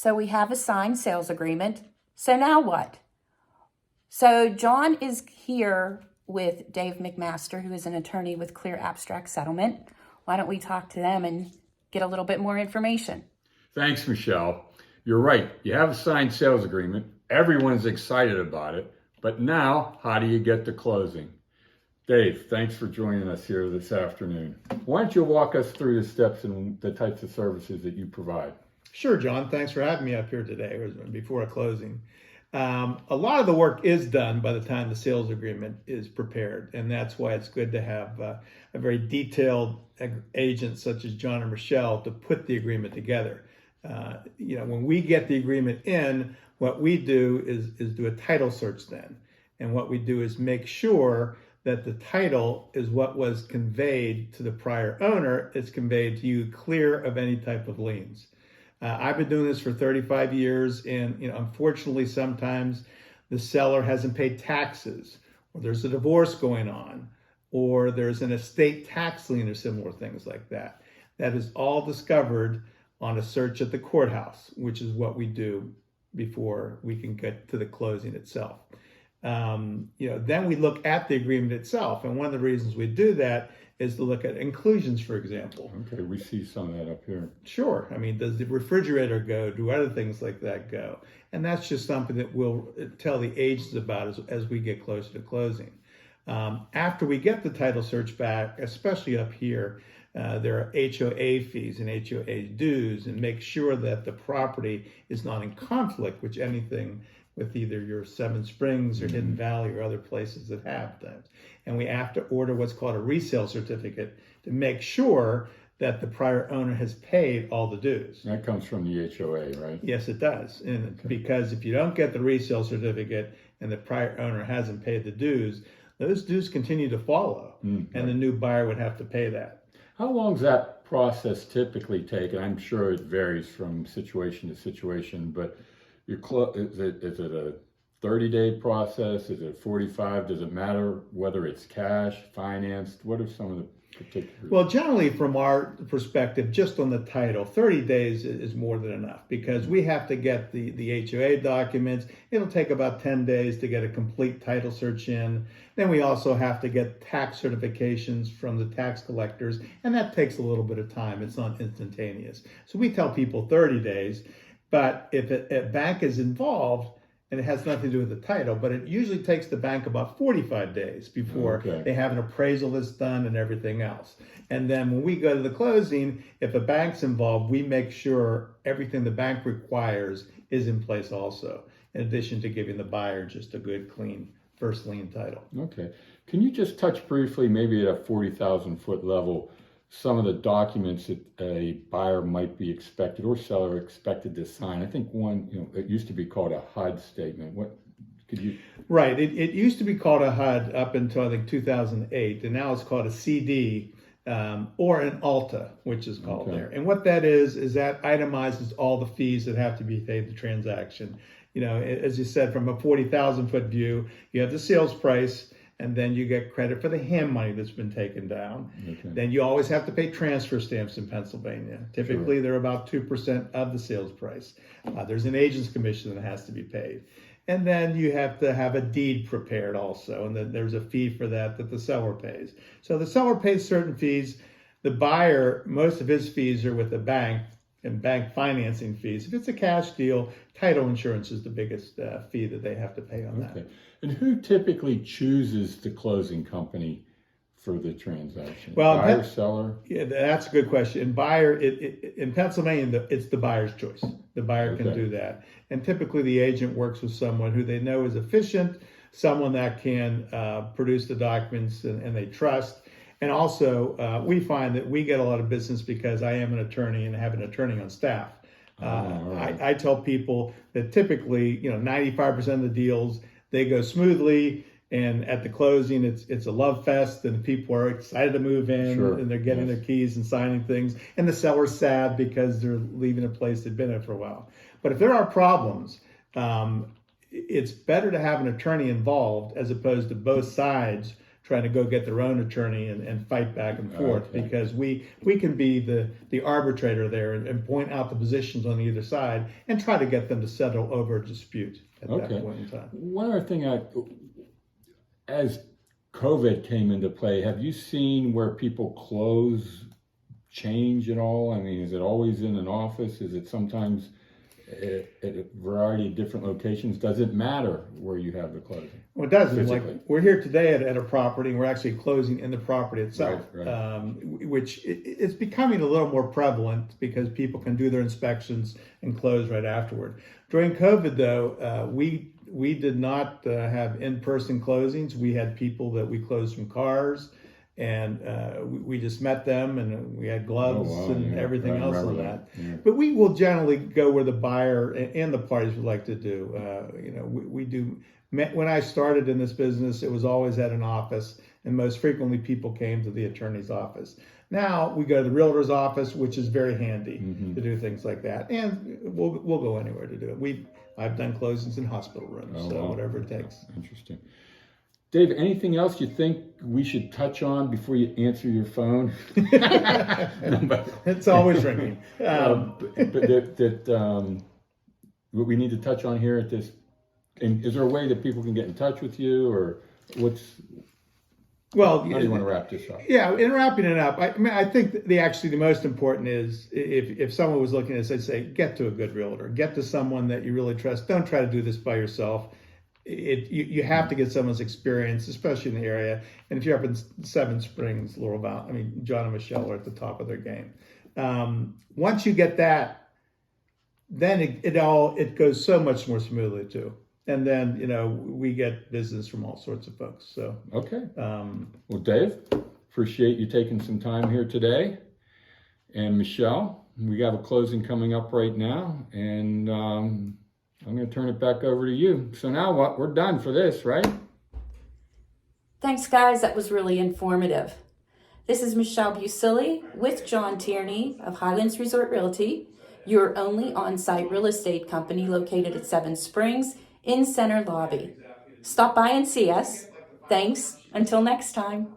So we have a signed sales agreement. So now what? So John is here with Dave McMaster, who is an attorney with Clear Abstract Settlement. Why don't we talk to them and get a little bit more information? Thanks, Michelle. You're right. You have a signed sales agreement. Everyone's excited about it. But now, how do you get to closing? Dave, thanks for joining us here this afternoon. Why don't you walk us through the steps and the types of services that you provide? Sure, John. Thanks for having me up here today or before a closing. A lot of the work is done by the time the sales agreement is prepared, and that's why it's good to have a very detailed agent such as John and Michelle to put the agreement together. When we get the agreement in, what we do is do a title search then. And what we do is make sure that the title is what was conveyed to the prior owner. It's conveyed to you clear of any type of liens. I've been doing this for 35 years, and unfortunately, sometimes the seller hasn't paid taxes, or there's a divorce going on, or there's an estate tax lien or similar things like that. That is all discovered on a search at the courthouse, which is what we do before we can get to the closing itself. Then we look at the agreement itself, and one of the reasons we do that is to look at inclusions, for example. Okay, we see some of that up here. Sure. I mean, does the refrigerator go? Do other things like that go? And that's just something that we'll tell the agents about as we get closer to closing. After we get the title search back, especially up here, there are HOA fees and HOA dues, and make sure that the property is not in conflict with anything with either your Seven Springs or Hidden Valley or other places that have things. And we have to order what's called a resale certificate to make sure that the prior owner has paid all the dues. That comes from the HOA, right? Yes, it does. And because if you don't get the resale certificate and the prior owner hasn't paid the dues, those dues continue to follow, and the new buyer would have to pay that. How long does that process typically take? And I'm sure it varies from situation to situation, but is it a 30-day process? Is it 45? Does it matter whether it's cash, financed? What are some of the particulars? Well, generally from our perspective, just on the title, 30 days is more than enough because we have to get the HOA documents. It'll take about 10 days to get a complete title search in. Then we also have to get tax certifications from the tax collectors, and that takes a little bit of time. It's not instantaneous. So we tell people 30 days, but if a bank is involved, and it has nothing to do with the title, but it usually takes the bank about 45 days before they have an appraisal that's done and everything else. And then when we go to the closing, if a bank's involved, we make sure everything the bank requires is in place also, in addition to giving the buyer just a good, clean first lien title. Okay. Can you just touch briefly, maybe at a 40,000 foot level, some of the documents that a buyer might be expected or seller expected to sign? I think one, it used to be called a HUD statement. What could you? Right. It used to be called a HUD up until I think 2008, and now it's called a CD or an ALTA, which is called there. And what that is that itemizes all the fees that have to be paid the transaction. As you said, from a 40,000 foot view, you have the sales price, and then you get credit for the hand money that's been taken down. Then you always have to pay transfer stamps in Pennsylvania. Typically, they're about 2% of the sales price. There's an agent's commission that has to be paid. And then you have to have a deed prepared also, and then there's a fee for that the seller pays. So the seller pays certain fees. The buyer, most of his fees are with the bank, and bank financing fees. If it's a cash deal, title insurance is the biggest fee that they have to pay on that. And who typically chooses the closing company for the transaction? Well, buyer, seller? Yeah, that's a good question. In buyer, in Pennsylvania, it's the buyer's choice. The buyer can do that. And typically the agent works with someone who they know is efficient, someone that can produce the documents and they trust. And also, we find that we get a lot of business because I am an attorney and have an attorney on staff. I tell people that typically, 95% of the deals, they go smoothly, and at the closing, it's a love fest, and people are excited to move in, and they're getting their keys and signing things, and the seller's sad because they're leaving a place they've been in for a while. But if there are problems, it's better to have an attorney involved as opposed to both sides trying to go get their own attorney and fight back and forth, because we can be the arbitrator there and point out the positions on either side and try to get them to settle over a dispute at that point in time. One other thing, as COVID came into play, have you seen where people close change at all? I mean, is it always in an office? Is it sometimes at a variety of different locations? Does it matter where you have the closing? Well, it doesn't. Physically. Like, we're here today at a property, and we're actually closing in the property itself, Right. Which it's becoming a little more prevalent because people can do their inspections and close right afterward. During COVID, though, we did not have in-person closings. We had people that we closed from cars, and we just met them, and we had gloves and everything else on that. Yeah. But we will generally go where the buyer and the parties would like to do. We do. When I started in this business, it was always at an office, and most frequently people came to the attorney's office. Now we go to the realtor's office, which is very handy to do things like that, and we'll go anywhere to do it. I've done closings in hospital rooms, whatever it takes. Interesting. Dave, anything else you think we should touch on before you answer your phone? It's always ringing. What we need to touch on here at this, and is there a way that people can get in touch with you, or how do you want to wrap this up? Yeah, in wrapping it up, I think the most important is if someone was looking at this, I'd say get to a good realtor, get to someone that you really trust. Don't try to do this by yourself. You have to get someone's experience, especially in the area. And if you're up in Seven Springs, Laurel Valley, John and Michelle are at the top of their game. Once you get that, then it goes so much more smoothly too. And then, we get business from all sorts of folks. So okay. Well, Dave, appreciate you taking some time here today. And Michelle, we got a closing coming up right now, and I'm going to turn it back over to you. So now what? We're done for this, right? Thanks, guys. That was really informative. This is Michelle Busili with John Tierney of Highlands Resort Realty, your only on-site real estate company located at Seven Springs in Center Lobby. Stop by and see us. Thanks. Until next time.